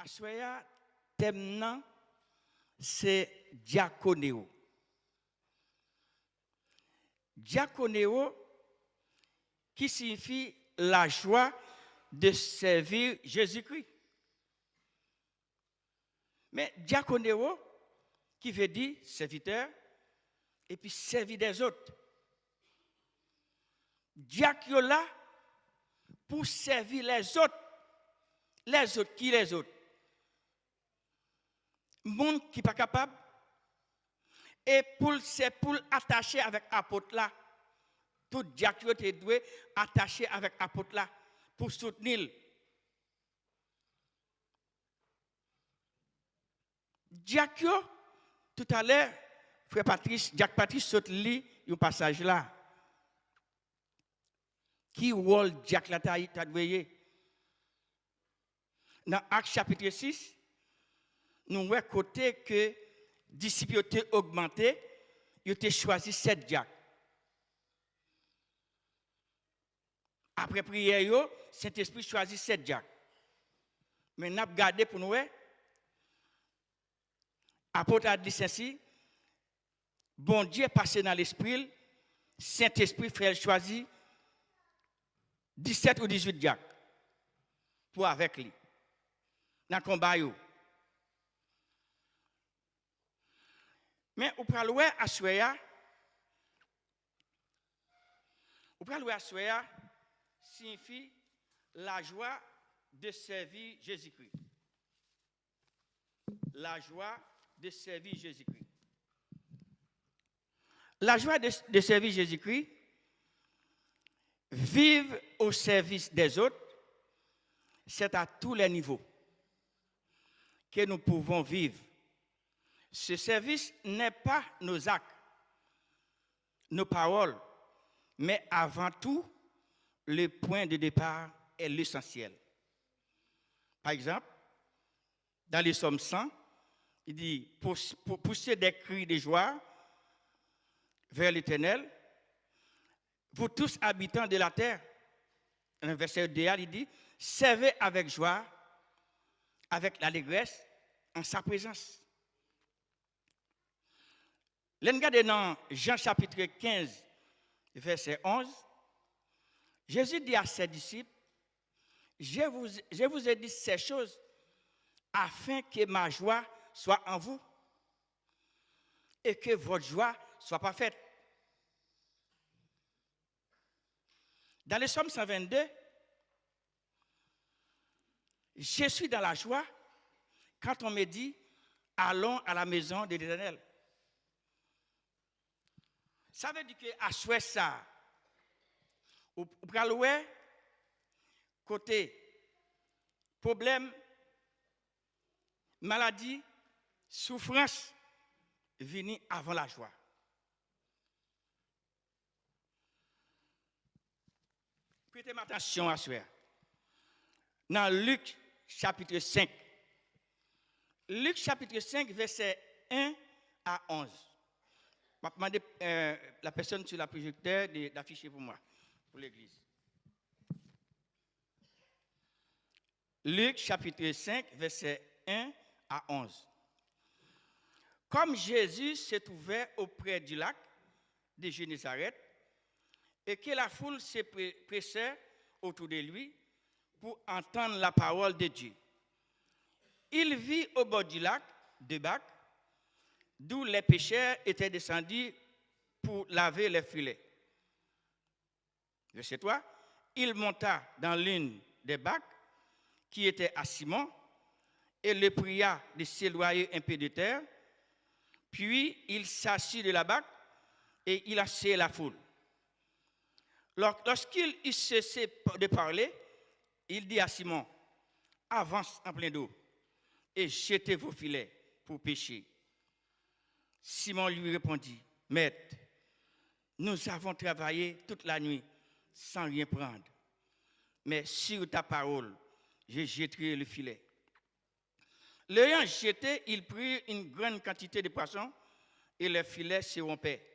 Assoya, thème nan, c'est diaconéo. Diaconéo, qui signifie la joie de servir Jésus-Christ. Mais diaconéo, qui veut dire serviteur, et puis servir des autres. Diacola, pour servir les autres. Les autres, qui les autres? Monde qui n'est pas capable. Et c'est pour attacher avec apôtre là. Tout diacre est doué attacher avec apôtre là pour soutenir. Diacre, tout à l'heure, frère Patrice, Jacques Patrice saute lit un passage là. Qui rôle Jacques là t'a doué? Dans Actes chapitre 6, nous voyons côté que disciples ont augmenté, ils ont choisi 7 diacres. Après prière, Saint-Esprit choisit 7 diacres. Mais nous avons gardé pour nous, apôtre a dit ceci, bon Dieu est passé dans l'esprit, Saint-Esprit fait choisir 17 ou 18 diacres pour avec lui. Dans le combat. Mais au praloué à Soya, signifie la joie de servir Jésus-Christ. La joie de servir Jésus-Christ. La joie de servir Jésus-Christ, vivre au service des autres, c'est à tous les niveaux que nous pouvons vivre. Ce service n'est pas nos actes, nos paroles, mais avant tout, le point de départ est l'essentiel. Par exemple, dans les Psaumes 100, il dit, pour pousser des cris de joie vers l'Éternel, vous tous habitants de la terre, dans le verset 2, il dit, servez avec joie, avec l'allégresse, en sa présence. Regardez dans Jean chapitre 15, verset 11, Jésus dit à ses disciples, je vous ai dit ces choses afin que ma joie soit en vous et que votre joie soit parfaite. Dans le Psaume 122, je suis dans la joie quand on me dit, allons à la maison de l'Éternel. Ça veut dire qu'à souhait ça, ou praloué, côté problème, maladie, souffrance, venir avant la joie. Prêtez attention à souhait. Dans Luc chapitre 5. Luc chapitre 5, verset 1 à 11. Je vais demander la personne sur la projecteur d'afficher pour moi, pour l'église. Luc chapitre 5, verset 1 à 11. Comme Jésus s'est trouvé auprès du lac de Génézareth et que la foule se pressait autour de lui pour entendre la parole de Dieu, il vit au bord du lac deux bacs d'où les pêcheurs étaient descendus pour laver les filets. Verset 3, il monta dans l'une des bacs qui était à Simon et le pria de s'éloigner un peu de terre. Puis il s'assit de la bac et il asseyait la foule. Lorsqu'il eut cessé de parler, il dit à Simon, avance en plein d'eau et jetez vos filets pour pêcher. Simon lui répondit, Maître, nous avons travaillé toute la nuit sans rien prendre. Mais sur ta parole, je jetterai le filet. L'ayant jeté, il prit une grande quantité de poissons et le filet se rompait.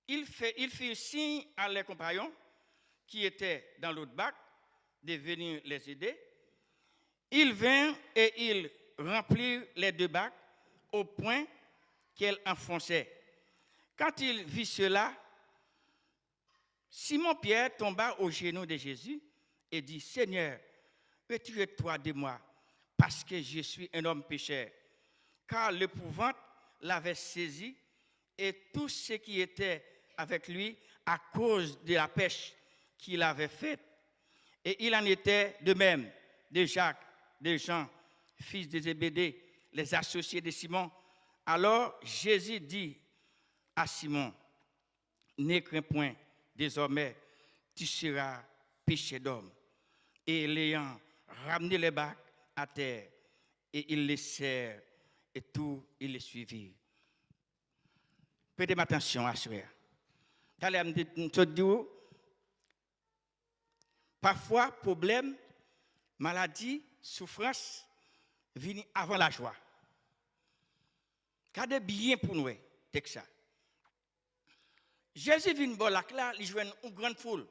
Il fit signe à leurs compagnons qui étaient dans l'autre bac de venir les aider. Il vint et il remplit les 2 bacs au point qu'elle enfonçait. Quand il vit cela, Simon-Pierre tomba aux genoux de Jésus et dit, Seigneur, retire-toi de moi, parce que je suis un homme pécheur. Car l'épouvante l'avait saisi et tous ceux qui étaient avec lui à cause de la pêche qu'il avait faite. Et il en était de même de Jacques, de Jean, fils de Zébédée, les associés de Simon. Alors Jésus dit à Simon, ne crains point, désormais tu seras pécheur d'homme. Et l'ayant ramené les bacs à terre, et ils laissèrent, et tout, ils les suivirent. Prêtez attention à ce parfois, problème, maladie, souffrance, viennent avant la joie. Gardez bien pour nous, c'est ça. Jésus vient bon là, il joue une grande foule.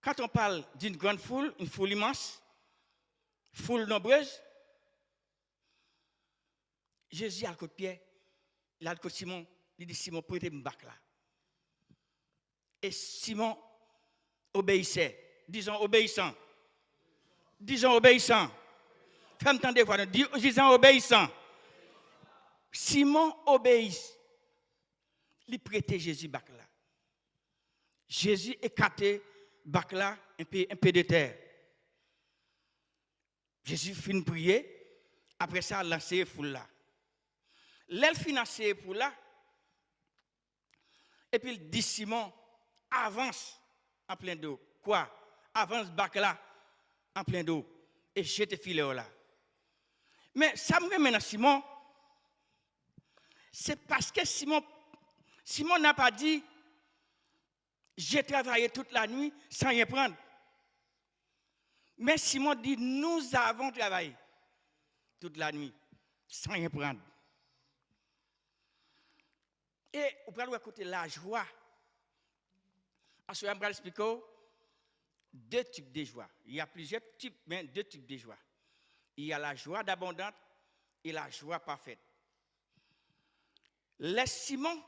Quand on parle d'une grande foule, une foule immense, foule nombreuse, Jésus a le côté Pierre, il a le côté Simon, il dit Simon, prêtez mon bac là. Et Simon obéissait, disons obéissant. Disons obéissant. Fais-moi entendre voir, disons obéissant. Simon obéit. Il prêtait Jésus bac là. Jésus écartait bac là un peu de terre. Jésus finit de prier. Après ça, il a lancé foule là. L'elle financé pour là. Et puis il dit Simon, avance en plein d'eau. Quoi? Avance bac là en plein d'eau. Et jette filet là. Mais ça me ramène à Simon. C'est parce que Simon n'a pas dit j'ai travaillé toute la nuit sans rien prendre. Mais Simon dit nous avons travaillé toute la nuit sans rien prendre. Et vous pouvez écouter la joie. Ensuite, je vais expliquer 2 types de joie. Il y a plusieurs types, mais 2 types de joie. Il y a la joie d'abondance et la joie parfaite. Laisse Simon,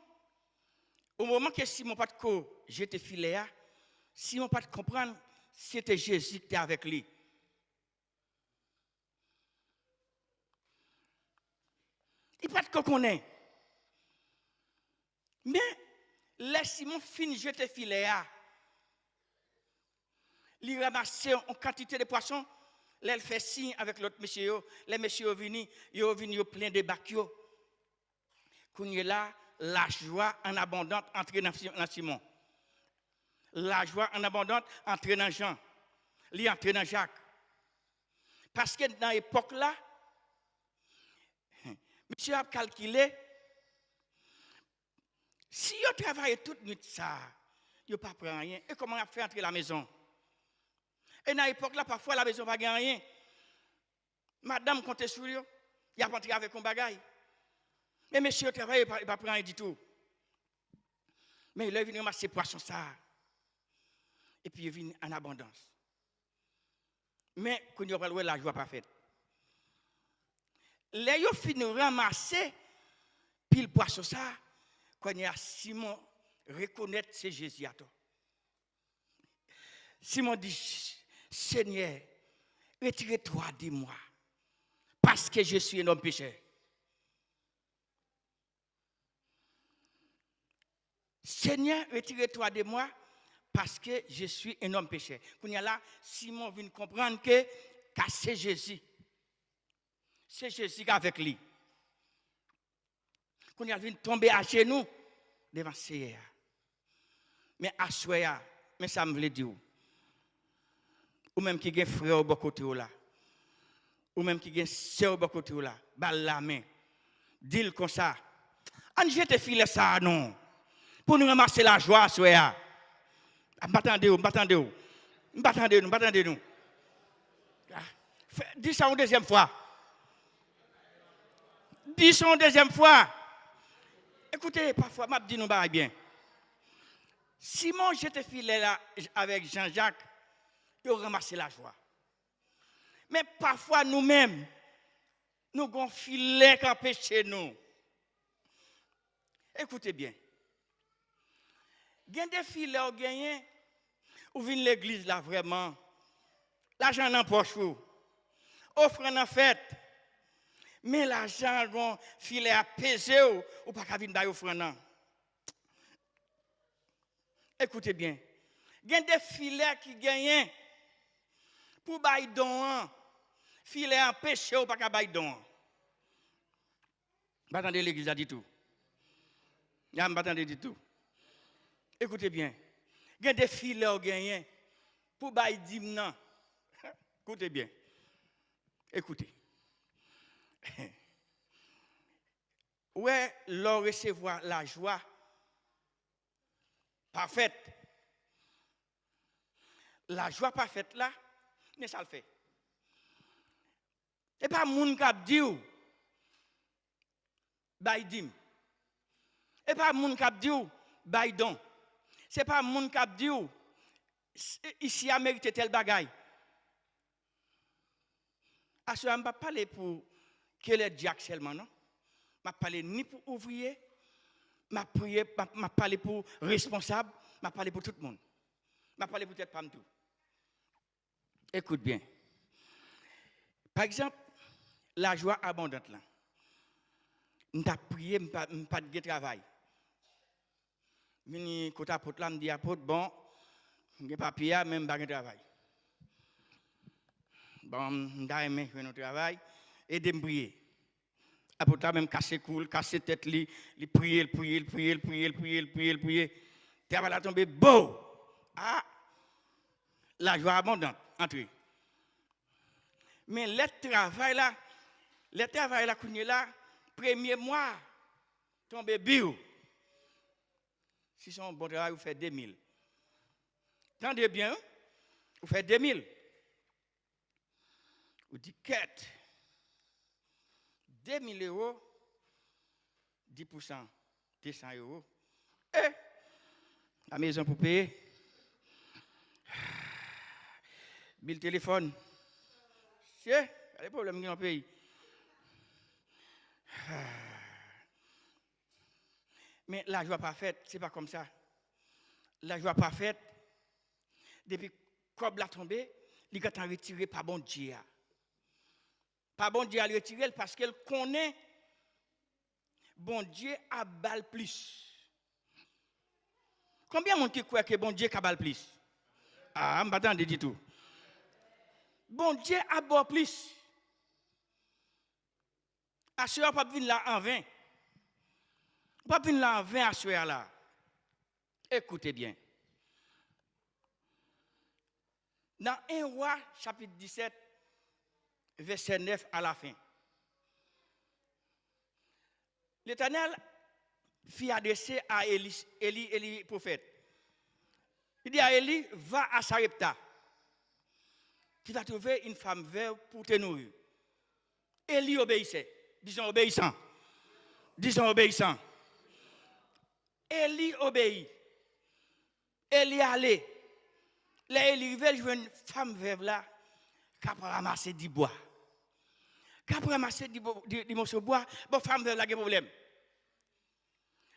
au moment que Simon pas de co, j'étais filé à, Simon pas de comprendre, c'était Jésus qui était avec lui. Il pas de co connaît. Mais laisse Simon fin jeter filet à. Il ramasse en quantité de poissons. Là, il fait signe avec l'autre monsieur. Les messieurs viennent, ils viennent plein de bacs. Quand il est là, la joie en abondance entre dans Simon. La joie en abondance entre dans Jean. Il entre dans Jacques. Parce que dans l'époque là, monsieur a calculé, si vous travaillez toute nuit ça, vous ne pas prendre rien. Et comment on fait entrer la maison? Et dans l'époque là, parfois la maison ne va pas rien. Madame compte sur lui, il a pas entré avec un bagage. Mais monsieur travaille, il ne va pas prendre rien du tout. Mais il est venu ramasser poisson ça. Et puis il vient en abondance. Mais quand il va voir la joie parfaite. Là, il finit ramasser pile poisson ça. Quand il y a Simon reconnaître c'est Jésus à toi. Simon dit, Seigneur, retire-toi de moi, parce que je suis un homme pécheur. Seigneur, retire-toi de moi, parce que je suis un homme pécheur. Quand il y a là, Simon vient comprendre que c'est Jésus. C'est Jésus qui est avec lui. Quand il vient tomber à genoux devant Seigneur. Mais à soi, mais ça me veut dire. Ou même qui a un frère au côté là. Ou même qui a un sœur au côté là. Balle la main. Dis-le comme ça. On jette filer ça, non. Pour nous ramasser la joie, soi. M'attendez-vous. Dis ça une deuxième fois. Dis ça une deuxième fois. Écoutez, parfois, je dis nous bien. Simon, j'étais filé là avec Jean-Jacques Ils ramassent la joie. Mais parfois nous-mêmes, nous avons un filet qui empêche nous. Écoutez bien. Il y a des filets qui gagnent, ou viennent l'église là vraiment. L'argent dans poche vous. Offrande en fête. Mais l'argent gon filet à peser ou pas qu'à venir d'ailleurs offrande. Écoutez bien. Il y a des filets qui gagnent pour bailler don. Filet à péché ou pas qu'à bailler don. Pas attendez l'église a dit tout. Pas attendez dit tout. Écoutez bien. Il y a des filets qui gagnent pour bailler dimnan. Écoutez bien. Écoutez. Ouais, leur recevoir la joie parfaite. La joie parfaite là, mais ça le fait. Et pas moun k'ap di ou bay dim. Et pas moun k'ap di ou bay don. C'est pas moun k'ap di ou ici a mérité tel bagay. À ce moment, je ne vais pas parler pour que les diacres seulement, non? Je ne vais pas parler ni pour ouvrier, je vais parler pour responsable, je vais parler pour tout le monde. Je vais parler peut-être pas tout. Écoute bien. Par exemple, la joie abondante là. Je t'ai prié, je n'ai pas de travail. Je côté apôtre là, je dis apôtre, bon, je n'ai pas papier, même pas de travail. Bon, je n'ai aimé faire notre travail et de me prier. Apôtre là, même casser cool, casser tête, li prier. Travail là tombé, beau. Ah, la joie abondante, entrez. Mais le travail là, premier mois, tombe bio. Si c'est un bon travail, vous faites 2000. Tendez bien, vous faites 2000. Vous dites quête. 2000 euros, 10%, 200 euros. Et la maison pour payer. Bill téléphone. C'est, il y a des problèmes dans le pays. Mais la joie parfaite, ce n'est pas comme ça. La joie parfaite, depuis que Cob l'a tombé, il a retiré par bon Dieu. Par bon Dieu, il a retiré parce qu'elle connaît bon Dieu à balle plus. Combien de monde qui croit que bon Dieu a balle plus? Ah, je ne m'attends pas du tout. Bon Dieu a balle plus. À ce moment, pas venir là en 20. Pas venir là en 20 à ce là. Écoutez bien. Dans 1 roi, chapitre 17, verset 9 à la fin. L'Éternel fit adresser à Élie, prophète. Il dit à Élie, va à Sarepta. Tu vas trouver une femme veuve pour te nourrir. Élie obéissait. Disons obéissant. Disons obéissant. Élie obéit. Élie allait. Là, Élie veut jouer une femme veuve là, qui a ramassé du bois. Qui a ramassé du morceau de bois, bon, femme veuve là, il y a un problème.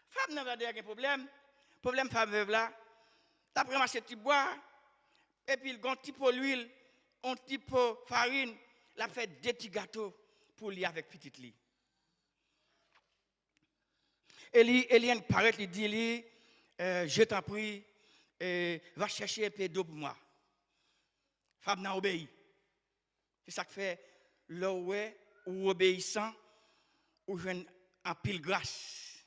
Femme veuve là, il y a un problème. Problème, femme veuve là, elle a ramassé du bois, et puis il y a un petit peu d'huile, un petit peu de farine, elle a fait 2 petits gâteaux pour lui avec petite lit. Élie paraît, il dit, je t'en prie, va chercher un peu d'eau pour moi. Femme n'a obéi. C'est ça que fait l'oué ou obéissant ou jeune en pile grâce.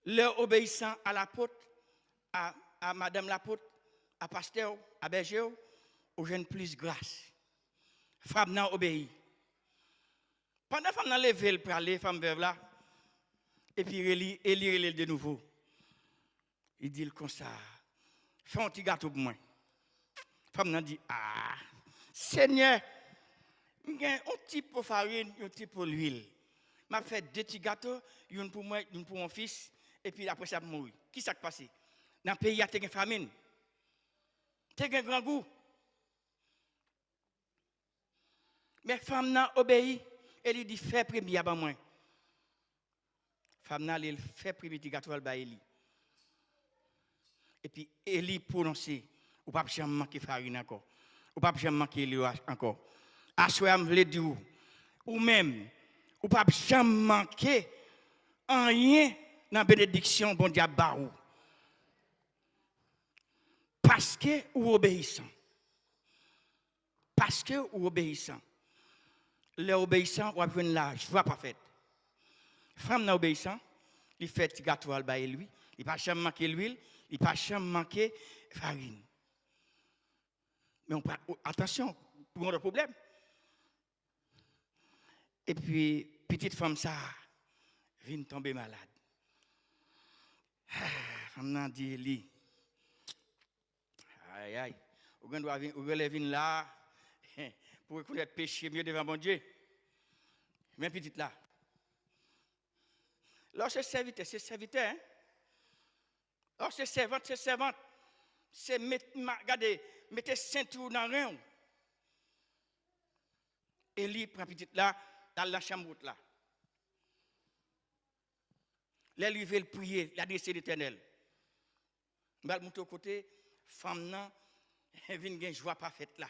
Leur obéissant à l'apôtre, à madame l'apôtre, à pasteur, à berger, ou jeune plus grâce. Femme n'a obéi. Pendant que femme n'a levé le pralé, femme veuve là, et puis Élie de nouveau. Il dit comme ça, fais un petit gâteau pour moi. Femme n'a dit, ah, Seigneur, il y a un petit peu de farine, un petit peu d'huile. Je fait 2 petits gâteaux, une pour moi, une pour mon fils, et puis après ça, je mourir. Qui s'est passé? Dans le pays, il y a une famine. C'est un grand goût. Mais femme n'a obéi. Elle dit, fais premier avant moi. Femme n'a fait premier petit gâteau à Eli. Et puis, Eli prononcé, ou pas jamais manquer farine encore. Ou pas jamais manquer l'eau encore. Assoya me dire, ou même, ou pas jamais manquer rien dans la bénédiction, bon Dieu, barou. Parce que ou obéissant. Parce que ou obéissant. Les obéissants, ou apprendre la joie parfaite. Femme n'a obéissant, il fait petit gâteau à lui, il pas jamais manquer l'huile, il pas jamais manquer farine. Mais attention, pour un problème. Et puis, petite femme ça, vient tomber malade. Femme n'a dit, lui, aïe, aïe, vous devez là, pour reconnaître péché mieux devant mon Dieu. Mais petite là. Lorsque c'est serviteur, hein? Lorsque c'est servante, c'est regardez, mettez ceinture dans le rein. Et lui prend petite là, dans la chambre là. Là, lui veut prier, l'adresser l'Éternel. Mais monter au côté, femme nan, vient une joie parfaite là.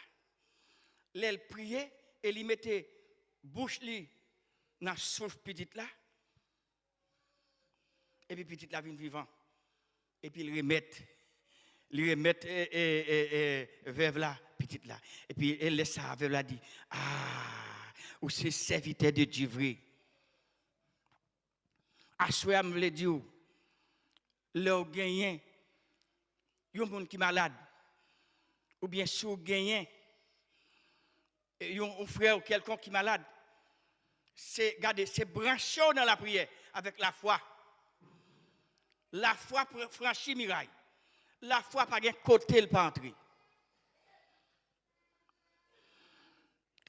Là, elle priait et lui mettait bouche li dans la souche petite là. Et puis petite là vient vivant. Et puis il remet veuve là, petite là. Et puis elle laisse ça, veuve là dit, ah, ou c'est serviteur de Dieu vrai. Assoya me le dire, le gagnant, yon moun qui malade, ou bien sous gagnant, yon frère ou quelqu'un qui malade, c'est, regardez, c'est branché dans la prière avec la foi. La foi pour franchir miraille. La foi pas de côté le pas entrer.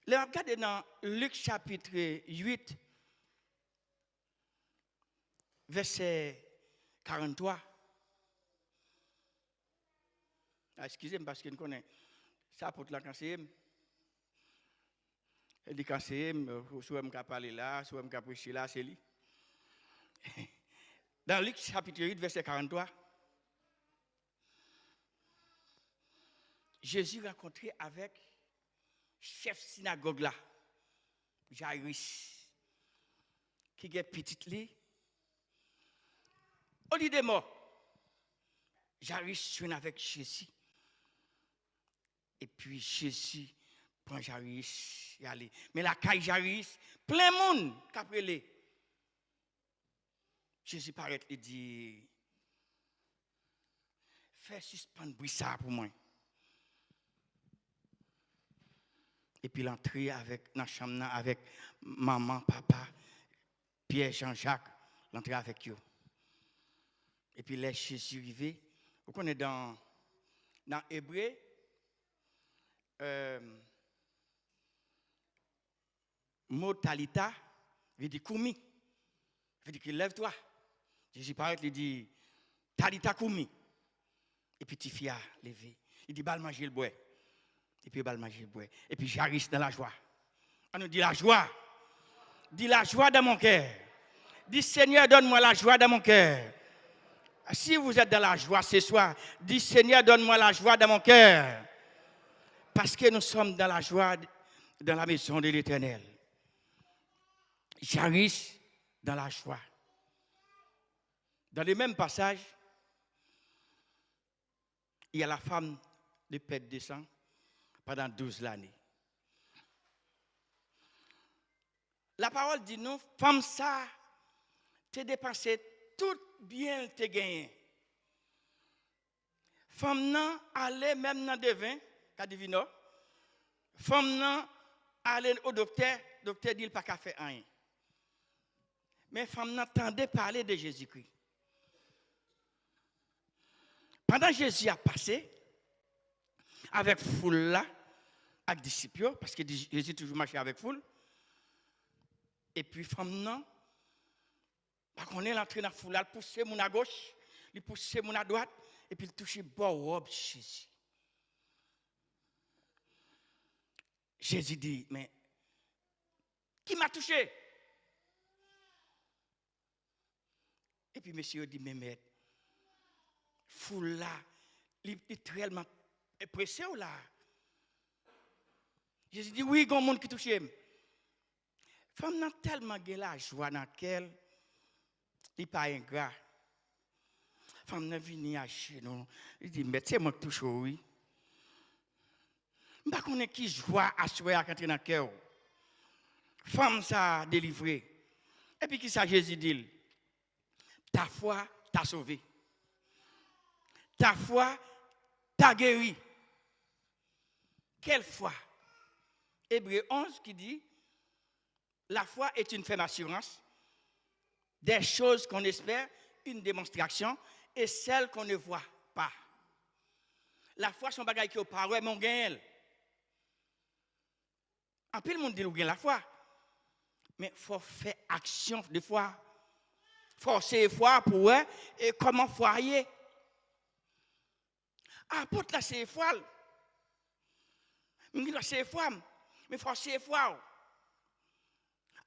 Là, regardez dans Luc chapitre 8, verset 43. Ah, excusez-moi parce que nous connaissons ça pour la cancer. Elle dit cancer, soit je parler là, soit je prêcher là, c'est lui. Dans Luc chapitre 8, verset 43, Jésus rencontré avec chef synagogue là, Jairus, qui est petite li. Au lieu de mort, Jairus joue avec Jésus. Et puis Jésus prend Jairus et allait. Mais la caille Jairus, plein monde qui a prélé. Jésus paraît et dit, fais suspendre bruit ça pour moi. Et puis l'entrée avec dans la chambre avec maman, papa, Pierre, Jean-Jacques, l'entrée avec eux. Et puis là, Jésus arrivé. Vous connaissez dans Hébreu, mot talita, veut dire koumi, veut dire qu'il lève-toi. Jésus paraît, il dit talita koumi. Et puis Tifia levé. Il dit bal manger le bois. Et puis bal manger le bois. Et puis Jairus dans la joie. On nous dit la joie. Dis la joie dans mon cœur. Dis Seigneur, donne-moi la joie dans mon cœur. Si vous êtes dans la joie ce soir, dis Seigneur, donne-moi la joie dans mon cœur. Parce que nous sommes dans la joie dans la maison de l'Éternel. Jairus dans la joie. Dans le même passage, il y a la femme de perte de sang pendant 12 années. La parole dit nous, femme ça, t'es dépensé tout bien t'es gagné. Femme nan allait même dans devin, qu'a divino. Femme nan allait au docteur dit il pas qu'à faire rien. Mais femme nan tendait parler de Jésus-Christ. Pendant que Jésus a passé avec foule là, avec disciples, parce que Jésus toujours marché avec foule. Et puis femme nan, parce qu'on est l'entrée dans la foule, elle pousse mon à gauche, il pousse mon à droite, et puis il touche bon robe Jésus. Jésus dit, mais qui m'a touché? Et puis monsieur dit, mais maître, foule là, literellement pressé là. Jésus dit, oui, il y a un monde qui touche. Femme n'a tellement de la joie dans laquelle il n'est pas ingrat. Femme n'a venu à chez nous. Il dit, mais c'est moi qui touche, oui. Je ne sais pas qui joie à souhaiter à entrer dans le cœur. Femme ça a délivré. Et puis qui ça Jésus dit? Ta foi t'a sauvé. Ta foi t'a guéri. Quelle foi? Hébreu 11 qui dit, la foi est une ferme assurance des choses qu'on espère, une démonstration, et celles qu'on ne voit pas. La foi, c'est un bagage qui est au parole, mais on gagne. En plus, le monde dit qu'on gagne la foi. Mais il faut faire action de foi. Forcer foi pour voir et comment foyer. Apporte la c'est foi. Je dis c'est foi, mais forcer foi.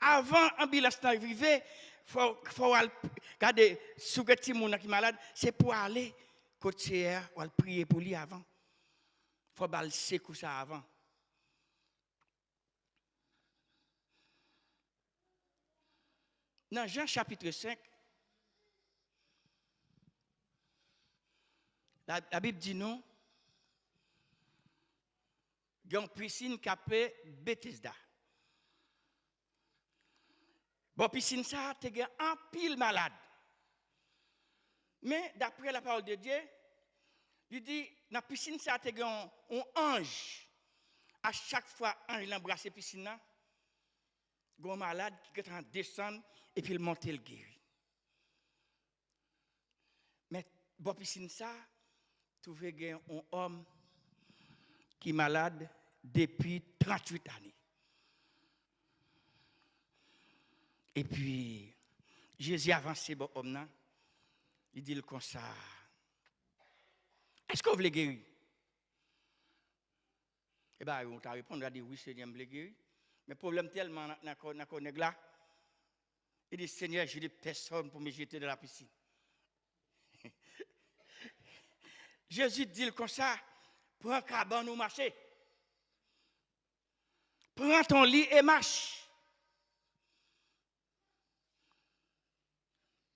Avant ambulance d'arriver, faut regarder sous que petit monde qui est malade, c'est pour aller côté ou prier pour lui avant. Faut bal secou ça avant. Dans Jean chapitre 5, la Bible dit non, il y a une piscine qui s'appelle Bethesda. Bon, piscine ça, tu as un pile malade. Mais d'après la parole de Dieu, il dit, dans la piscine ça, tu as un ange. À chaque fois, ange l'embrasse la piscine là, il y a un malade qui est en descendre et puis il monte le guéri. Mais bon, piscine ça, tu veux un homme qui est malade depuis 38 années. Et puis, Jésus avance, bon homme là, il dit comme ça, est-ce que vous voulez guérir? Eh bien, on t'a répondu, on a dit oui, Seigneur, je veux guérir. Mais le problème tellement dans le là, il dit, Seigneur, je n'ai personne pour me jeter dans la piscine. Jésus dit comme ça, prends un cabane ou marcher. Prends ton lit et marche.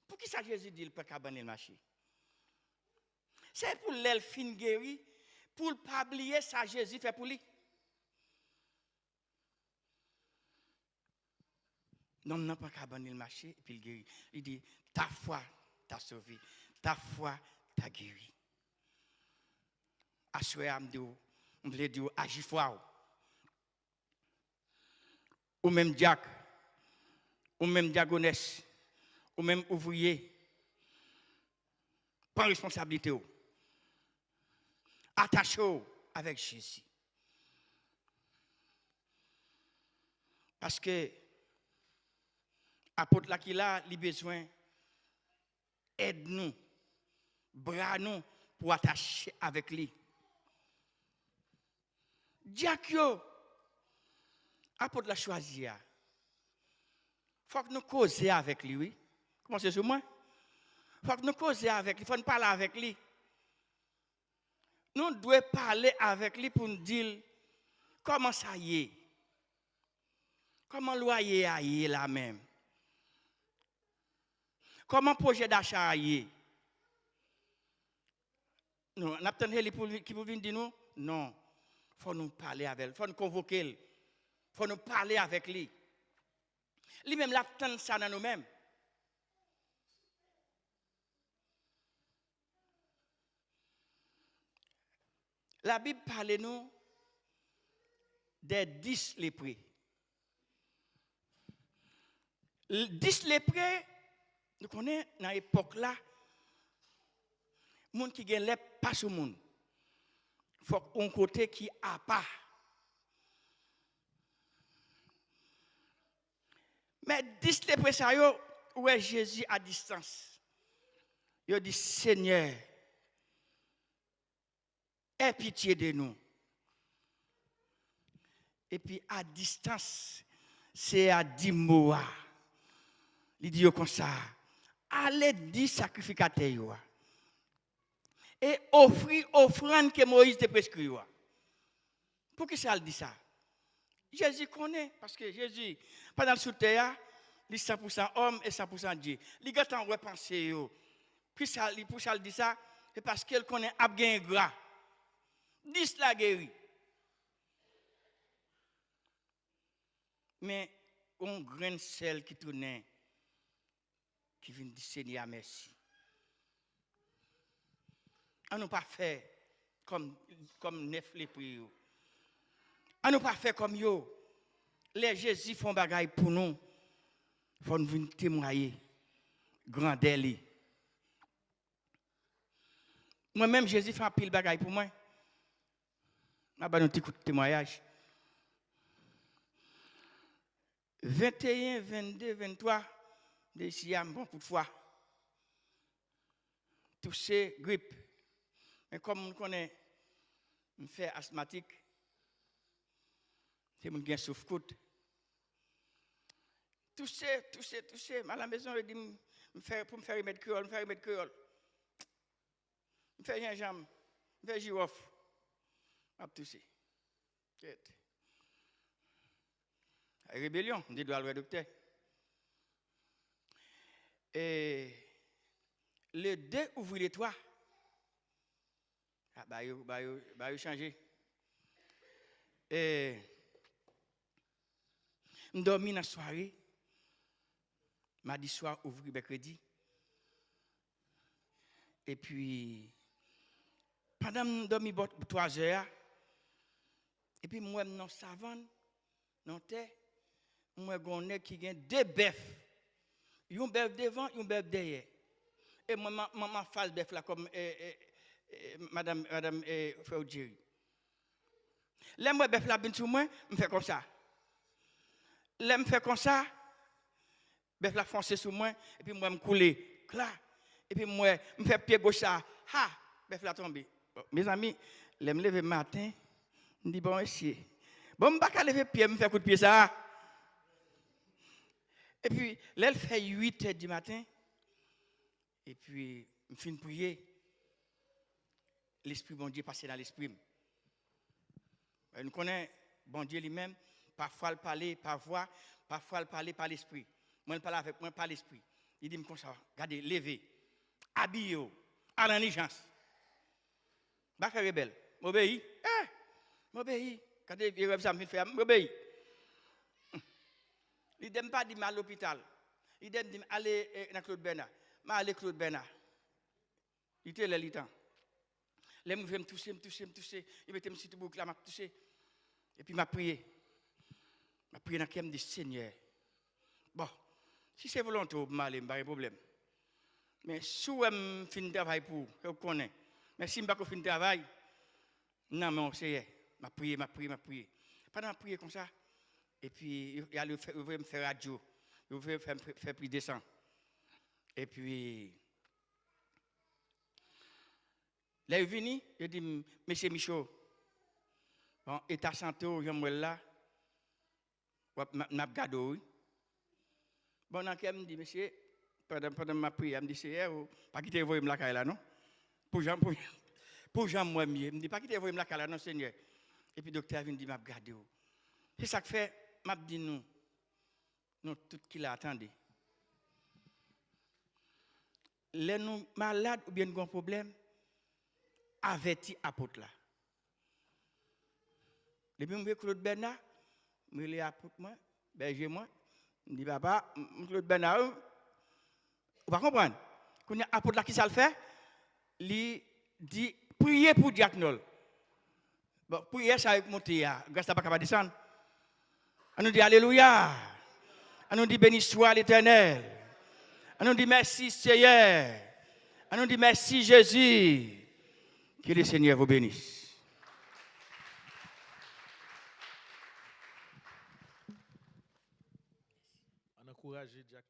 Pour qui ça Jésus dit, prends un cabane et marcher? C'est pour l'elfin guéri, pour ne pas oublier ça Jésus fait pour lui. Non, non, pas cabane le marché, et puis il guérit. Il dit, ta foi t'a sauvé, ta foi t'a guéri. Assuré à me voulait dire, agis foi. Ou même diacre, ou même diagonesse, ou même ouvrier, prends responsabilité. Attachez-vous avec Jésus. Parce que, apôtre là qui a, il a besoin aide-nous, bras-nous pour attacher avec lui. Diacre, apôtre la choisi. Il faut que nous causions avec lui, oui. Comment c'est sur moi? Il faut que nous causions avec lui, il faut nous parler avec lui. Nous devons parler avec lui pour nous dire comment ça y est. Comment le loyer a y est là même. Comment le projet d'achat a y est. Non, on a besoin qui vous dire nous? Non. Il faut nous parler avec lui, il faut nous convoquer, il faut nous parler avec lui. Lui-même, il attend ça dans nous-mêmes. La Bible parle nous des 10 lépreux. 10 lépreux, nous connaissons dans l'époque là, les gens qui ont lèpre pas sur le monde. Il faut qu'on côté qui a pas. Mais 10 lépreux, ça y est, où est Jésus à distance? Il dit, Seigneur, aie pitié de nous. Et puis à distance, c'est à 10 mots. Il dit comme ça, allez 10 sacrificateurs. Et offrir offrande que Moïse te prescrit. Pour que ça dit ça? Jésus connaît, parce que Jésus, pendant le sous-terre, il est 100% homme et 100% Dieu. Il a tant repensé. Puis ça, pour ça, il dit ça, c'est parce qu'il connaît Abgain gras. 10 la guéri. Mais on grain sel qui tourne, qui vient du Seigneur, merci. On n'a pas fait comme neuf les prix. On n'a pas fait comme yo. Les Jésus font bagaille pour nous. Il faut nous venir témoigner. Grandeur. Moi-même, Jésus fait un pile bagaille pour moi. Je vais un petit coup de témoignage. 21, 22, 23, il y a beaucoup de fois. Touché, grippe. Mais comme on connaît, on fait asthmatique. C'est mon gain souffre-côte. Touché. À la maison, il dit, pour me faire remettre créole, Je fais gingembre, je fais girofle. Je touché. Rébellion, on dit doit le docteur. Et le 2 ouvrir les toits. Ah, bah, changé. Et je dormi dans la soirée. Mardi soir, ouvrir mercredi. Et puis, pendant que je dormi 3 heures, et puis moi, dans la savane, dans la terre, moi, je qui a 2 bœufs. Un bœuf devant, un bœuf derrière. Et moi, ma face bœuf là, comme Madame Frère Jerry. Là, moi, bœuf là, bien sur moi, je fais comme ça. Là, je fais comme ça. Bœuf là, foncé sur moi, et puis moi, je coule. Là. Et puis moi, je fais pied gauche ça. Ha! Bœuf là tombé. Bon, mes amis, je me lève le matin, je dis, bon, monsieur. Bon, je ne vais pas lever pied, je me fais coup de pied ça. Et puis, là, elle fait 8 heures du matin. Et puis, je finis de prier. L'Esprit bon Dieu passe dans l'Esprit. Nous connaissons bon Dieu lui-même. Parfois, il parle par voix, parfois, il parle par l'Esprit. Moi, il parle avec moi par l'Esprit. Il dit comme ça, regardez, levez, habillez-vous, à l'enligence. Je vais faire rebelle. M'obéis. M'obéis. Quand il rêve ça, me fait, m'obéis. Il ne dit pas à l'hôpital. Il dit aller dans Claude Bernard. Je vais aller Claude Bernard. Il était là, il temps. Là, je me toucher. Il mettait un petit boucle là, je touché. Et puis, je prié. Je prié dans le cœur du Seigneur. Bon, si c'est volontaire, je vais pas de problème. Mais si je fais un travail pour, je connais. Mais si je ne fais pas un travail, non, mais c'est je prié. Pendant que je prié comme ça, et puis, il veut me faire radio. Il veut faire plus de sang. Et puis, là, il est venu, il dit, Monsieur Michaud, bon, état santé, je suis là, je suis gado. Bon, dans ce me dit, monsieur, pendant ma prière, je me dit, c'est pas quitter vous me la là, non? Pour Jean, moi, je me dis, pas quitter vous me la là, non, Seigneur. Et puis, le docteur vient dire, je gado. C'est ça que fait, je dis, nous, tout qui l'a attendu. Les nous malades ou bien nous avons un problème, avertis apôtre là. Depuis que je Claude Bernard, je suis apôtre moi, berger moi, je dis papa, Claude Bernard, vous ne comprenez pas. Quand apôtre là qui ça le fait, il dit priez pour diaconol. Bon, priez ça avec monter, grâce à pas capable descendre. On nous dit alléluia. On nous dit béni soit l'Éternel. On nous dit merci Seigneur. On nous dit merci Jésus. Que le Seigneur vous bénisse. On encourage Jack.